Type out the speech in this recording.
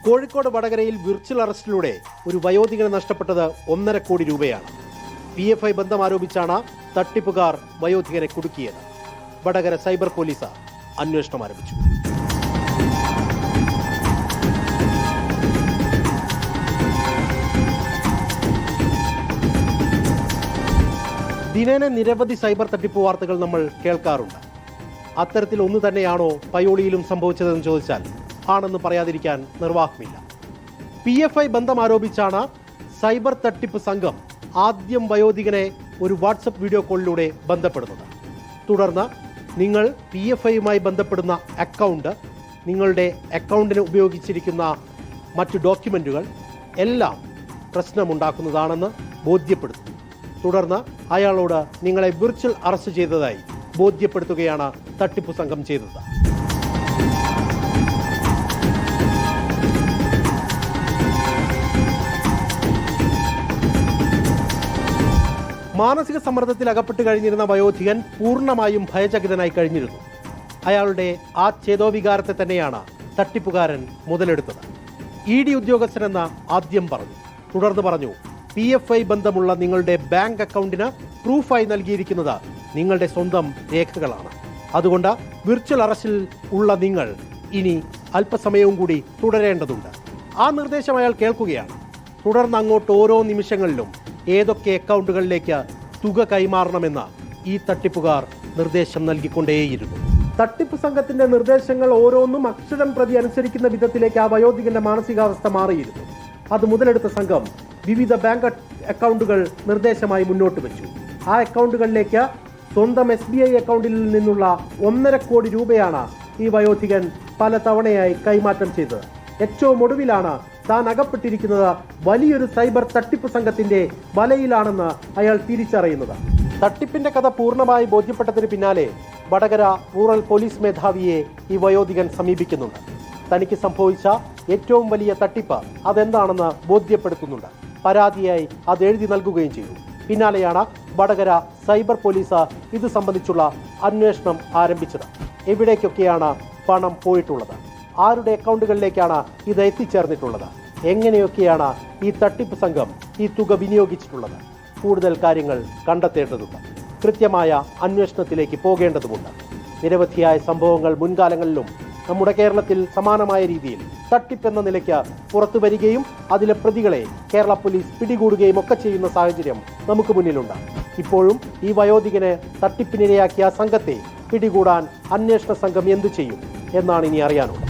കോഴിക്കോട് വടകരയിൽ വിർച്വൽ അറസ്റ്റിലൂടെ ഒരു വയോധികനെ നഷ്ടപ്പെട്ടത് 1.5 കോടി രൂപയാണ്. PFI ബന്ധം ആരോപിച്ചാണ് തട്ടിപ്പുകാർ വയോധികനെ കുടുക്കിയത്. വടകര സൈബർ പോലീസ് അന്വേഷണം ആരംഭിച്ചു. ദിനേന നിരവധി സൈബർ തട്ടിപ്പ് വാർത്തകൾ നമ്മൾ കേൾക്കാറുണ്ട്. അത്തരത്തിൽ ഒന്ന് തന്നെയാണോ പയോളിയിലും സംഭവിച്ചതെന്ന് ചോദിച്ചാൽ ആണെന്ന് പറയാതിരിക്കാൻ നിർവാഹമില്ല. PFI ബന്ധം ആരോപിച്ചാണ് സൈബർ തട്ടിപ്പ് സംഘം ആദ്യം വയോധികനെ ഒരു വാട്സപ്പ് വീഡിയോ കോളിലൂടെ ബന്ധപ്പെടുന്നത്. തുടർന്ന് നിങ്ങൾ PFIയുമായി ബന്ധപ്പെടുന്ന അക്കൗണ്ട്, നിങ്ങളുടെ അക്കൗണ്ടിന് ഉപയോഗിച്ചിരിക്കുന്ന മറ്റു ഡോക്യുമെൻറ്റുകൾ എല്ലാം പ്രശ്നമുണ്ടാക്കുന്നതാണെന്ന് ബോധ്യപ്പെടുത്തുന്നു. തുടർന്ന് അയാളോട് നിങ്ങളെ വിർച്വൽ അറസ്റ്റ് ചെയ്തതായി ബോധ്യപ്പെടുത്തുകയാണ് തട്ടിപ്പു സംഘം ചെയ്തത്. മാനസിക സമ്മർദ്ദത്തിൽ അകപ്പെട്ട് കഴിഞ്ഞിരുന്ന വയോധികൻ പൂർണ്ണമായും ഭയചകിതനായി കഴിഞ്ഞിരുന്നു. അയാളുടെ ആ ചേതോവികാരത്തെ തന്നെയാണ് തട്ടിപ്പുകാരൻ മുതലെടുത്തത്. ED ഉദ്യോഗസ്ഥനെന്ന് ആദ്യം പറഞ്ഞു. തുടർന്ന് പറഞ്ഞു, PFI ബന്ധമുള്ള നിങ്ങളുടെ ബാങ്ക് അക്കൗണ്ടിന് പ്രൂഫായി നൽകിയിരിക്കുന്നത് നിങ്ങളുടെ സ്വന്തം രേഖകളാണ്. അതുകൊണ്ട് വിർച്വൽ അറസ്റ്റിൽ ഉള്ള നിങ്ങൾ ഇനി അല്പസമയവും കൂടി തുടരേണ്ടതുണ്ട്. ആ നിർദ്ദേശം അയാൾ കേൾക്കുകയാണ്. തുടർന്ന് അങ്ങോട്ട് ഓരോ നിമിഷങ്ങളിലും ഏതൊക്കെ അക്കൗണ്ടുകളിലേക്ക് തുക കൈമാറണമെന്ന് ഈ തട്ടിപ്പുകാർ നിർദ്ദേശം നൽകിക്കൊണ്ടേയിരുന്നു. തട്ടിപ്പ് സംഘത്തിന്റെ നിർദ്ദേശങ്ങൾ ഓരോന്നും അക്ഷരം പ്രതി അനുസരിക്കുന്ന വിധത്തിലേക്ക് ആ വയോധികന്റെ മാനസികാവസ്ഥ മാറിയിരുന്നു. അത് മുതലെടുത്ത സംഘം വിവിധ ബാങ്ക് അക്കൗണ്ടുകൾ നിർദ്ദേശമായി മുന്നോട്ട് വെച്ചു. ആ അക്കൗണ്ടുകളിലേക്ക് സ്വന്തം SBI അക്കൗണ്ടിൽ നിന്നുള്ള 1.5 കോടി രൂപയാണ് ഈ വയോധികൻ പല തവണയായി കൈമാറ്റം ചെയ്തത്. ഏറ്റവും ഒടുവിലാണ് താൻ അകപ്പെട്ടിരിക്കുന്നത് വലിയൊരു സൈബർ തട്ടിപ്പ് സംഘത്തിന്റെ വലയിലാണെന്ന് അയാൾ തിരിച്ചറിയുന്നത്. തട്ടിപ്പിന്റെ കഥ പൂർണ്ണമായി ബോധ്യപ്പെട്ടതിന് പിന്നാലെ വടകര റൂറൽ പോലീസ് മേധാവിയെ ഈ വയോധികൻ സമീപിക്കുന്നുണ്ട്. തനിക്ക് സംഭവിച്ച ഏറ്റവും വലിയ തട്ടിപ്പ് അതെന്താണെന്ന് ബോധ്യപ്പെടുത്തുന്നുണ്ട്. പരാതിയായി അത് എഴുതി നൽകുകയും ചെയ്തു. പിന്നാലെയാണ് വടകര സൈബർ പോലീസ് ഇത് സംബന്ധിച്ചുള്ള അന്വേഷണം ആരംഭിച്ചത്. എവിടേക്കൊക്കെയാണ് പണം പോയിട്ടുള്ളത്, ആരുടെ അക്കൗണ്ടുകളിലേക്കാണ് ഇത് എത്തിച്ചേർന്നിട്ടുള്ളത്, എങ്ങനെയൊക്കെയാണ് ഈ തട്ടിപ്പ് സംഘം ഈ തുക വിനിയോഗിച്ചിട്ടുള്ളത്, കൂടുതൽ കാര്യങ്ങൾ കണ്ടെത്തേണ്ടതുണ്ട്. കൃത്യമായ അന്വേഷണത്തിലേക്ക് പോകേണ്ടതുമുണ്ട്. നിരവധിയായ സംഭവങ്ങൾ മുൻകാലങ്ങളിലും നമ്മുടെ കേരളത്തിൽ സമാനമായ രീതിയിൽ തട്ടിപ്പെന്ന നിലയ്ക്ക് പുറത്തു വരികയും അതിലെ പ്രതികളെ കേരള പോലീസ് പിടികൂടുകയും ഒക്കെ ചെയ്യുന്ന സാഹചര്യം നമുക്ക് മുന്നിലുണ്ട്. ഇപ്പോഴും ഈ വയോധികനെ തട്ടിപ്പിനിരയാക്കിയ സംഘത്തെ പിടികൂടാൻ അന്വേഷണ സംഘം എന്തു ചെയ്യും എന്നാണ് ഇനി അറിയാനുള്ളത്.